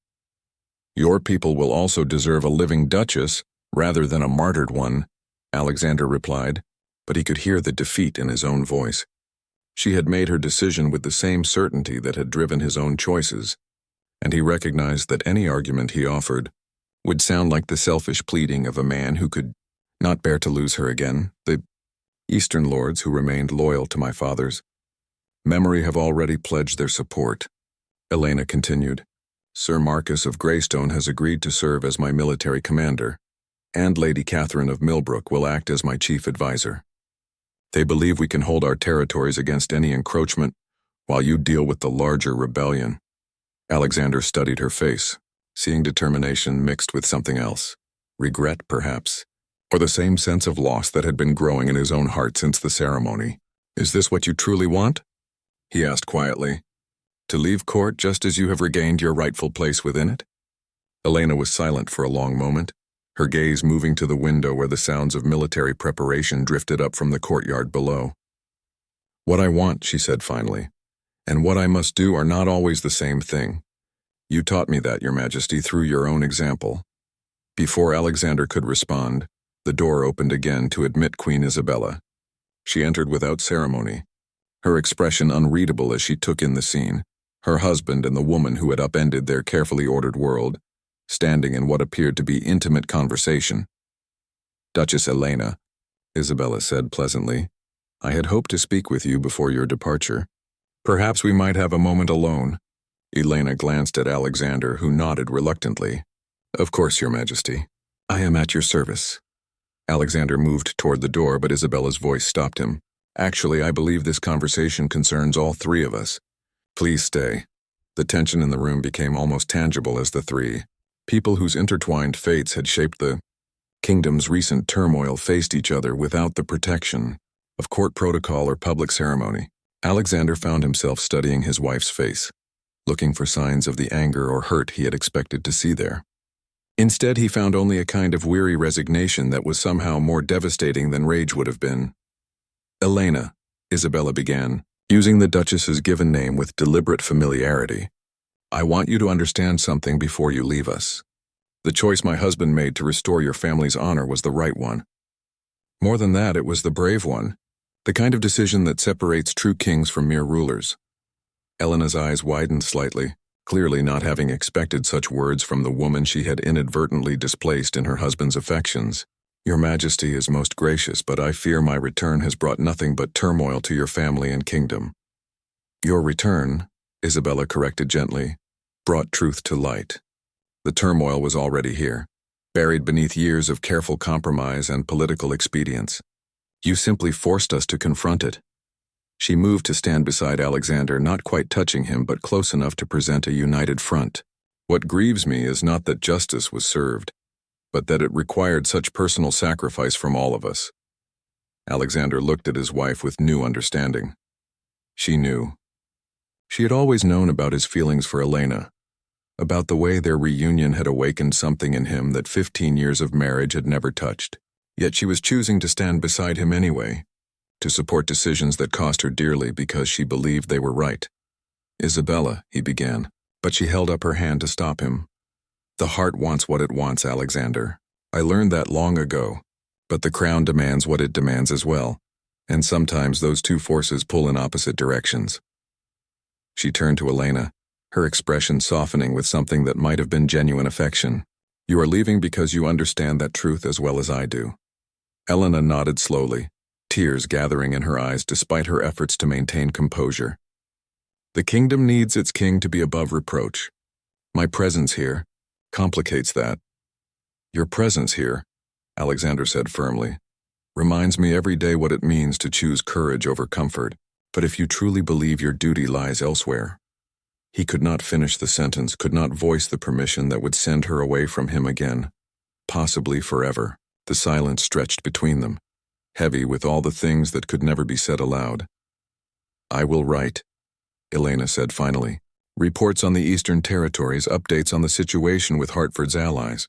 "Your people will also deserve a living duchess rather than a martyred one," Alexander replied, but he could hear the defeat in his own voice. She had made her decision with the same certainty that had driven his own choices, and he recognized that any argument he offered would sound like the selfish pleading of a man who could not bear to lose her again. "The Eastern lords who remained loyal to my father's memory have already pledged their support," Elena continued. "Sir Marcus of Greystone has agreed to serve as my military commander, and Lady Catherine of Millbrook will act as my chief advisor. They believe we can hold our territories against any encroachment while you deal with the larger rebellion." Alexander studied her face, seeing determination mixed with something else. Regret, perhaps, or the same sense of loss that had been growing in his own heart since the ceremony. "Is this what you truly want?" he asked quietly. "To leave court just as you have regained your rightful place within it?" Elena was silent for a long moment, her gaze moving to the window where the sounds of military preparation drifted up from the courtyard below. "What I want," she said finally, "and what I must do are not always the same thing. You taught me that, Your Majesty, through your own example." Before Alexander could respond, the door opened again to admit Queen Isabella. She entered without ceremony, her expression unreadable as she took in the scene, her husband and the woman who had upended their carefully ordered world, standing in what appeared to be intimate conversation. "Duchess Elena," Isabella said pleasantly, "I had hoped to speak with you before your departure. Perhaps we might have a moment alone." Elena glanced at Alexander, who nodded reluctantly. "Of course, Your Majesty. I am at your service." Alexander moved toward the door, but Isabella's voice stopped him. "Actually, I believe this conversation concerns all three of us. Please stay." The tension in the room became almost tangible as the three people whose intertwined fates had shaped the kingdom's recent turmoil faced each other without the protection of court protocol or public ceremony. Alexander found himself studying his wife's face, looking for signs of the anger or hurt he had expected to see there. Instead, he found only a kind of weary resignation that was somehow more devastating than rage would have been. "Elena," Isabella began, using the Duchess's given name with deliberate familiarity, "I want you to understand something before you leave us. The choice my husband made to restore your family's honor was the right one. More than that, it was the brave one, the kind of decision that separates true kings from mere rulers." Elena's eyes widened slightly, clearly not having expected such words from the woman she had inadvertently displaced in her husband's affections. "Your Majesty is most gracious, but I fear my return has brought nothing but turmoil to your family and kingdom." "Your return," Isabella corrected gently, "brought truth to light. The turmoil was already here, buried beneath years of careful compromise and political expedience. You simply forced us to confront it." She moved to stand beside Alexander, not quite touching him, but close enough to present a united front. "What grieves me is not that justice was served, but that it required such personal sacrifice from all of us. Alexander looked at his wife with new understanding. She knew. She had always known about his feelings for Elena, about the way their reunion had awakened something in him that 15 years of marriage had never touched. Yet she was choosing to stand beside him anyway, to support decisions that cost her dearly because she believed they were right. "Isabella," he began, but she held up her hand to stop him. "The heart wants what it wants, Alexander. I learned that long ago, but the crown demands what it demands as well, and sometimes those two forces pull in opposite directions." She turned to Elena, her expression softening with something that might have been genuine affection. "You are leaving because you understand that truth as well as I do." Elena nodded slowly, tears gathering in her eyes despite her efforts to maintain composure. "The kingdom needs its king to be above reproach. My presence here complicates that." "Your presence here," Alexander said firmly, "reminds me every day what it means to choose courage over comfort. But if you truly believe your duty lies elsewhere—" He could not finish the sentence, could not voice the permission that would send her away from him again, possibly forever. The silence stretched between them, heavy with all the things that could never be said aloud. "I will write," Elena said finally. "Reports on the Eastern Territories, updates on the situation with Hartford's allies.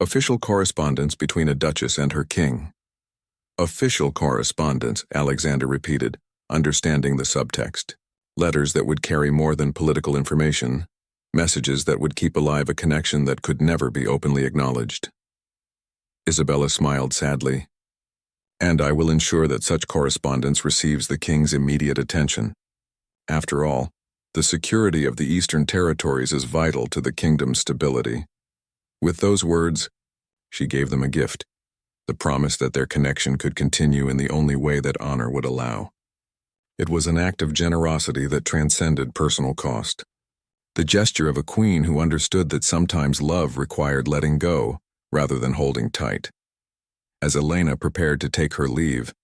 Official correspondence between a duchess and her king." "Official correspondence," Alexander repeated, understanding the subtext. Letters that would carry more than political information, messages that would keep alive a connection that could never be openly acknowledged. Isabella smiled sadly. "And I will ensure that such correspondence receives the king's immediate attention. After all, the security of the Eastern Territories is vital to the kingdom's stability." With those words, she gave them a gift, the promise that their connection could continue in the only way that honor would allow. It was an act of generosity that transcended personal cost. The gesture of a queen who understood that sometimes love required letting go rather than holding tight. As Elena prepared to take her leave,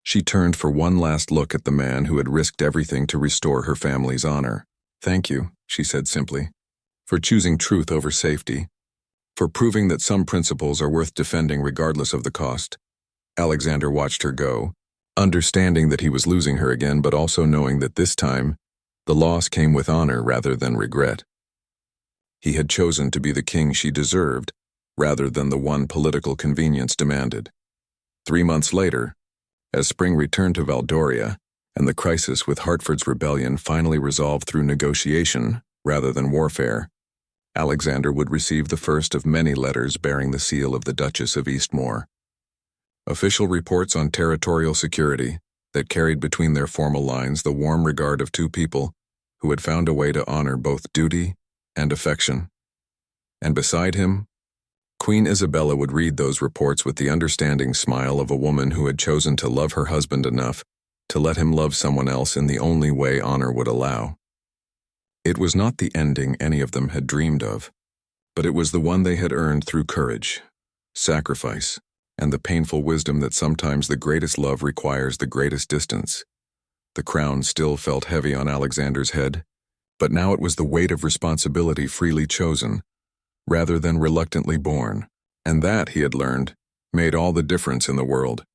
she turned for one last look at the man who had risked everything to restore her family's honor. "Thank you," she said simply, "for choosing truth over safety, for proving that some principles are worth defending regardless of the cost." Alexander watched her go, understanding that he was losing her again, but also knowing that this time, the loss came with honor rather than regret. He had chosen to be the king she deserved, rather than the one political convenience demanded. 3 months later, as spring returned to Valdoria, and the crisis with Hartford's rebellion finally resolved through negotiation rather than warfare, Alexander would receive the first of many letters bearing the seal of the Duchess of Eastmoor. Official reports on territorial security that carried between their formal lines the warm regard of two people who had found a way to honor both duty and affection. And beside him, Queen Isabella would read those reports with the understanding smile of a woman who had chosen to love her husband enough to let him love someone else in the only way honor would allow. It was not the ending any of them had dreamed of, but it was the one they had earned through courage, sacrifice, and the painful wisdom that sometimes the greatest love requires the greatest distance. The crown still felt heavy on Alexander's head, but now it was the weight of responsibility freely chosen, rather than reluctantly borne, and that, he had learned, made all the difference in the world.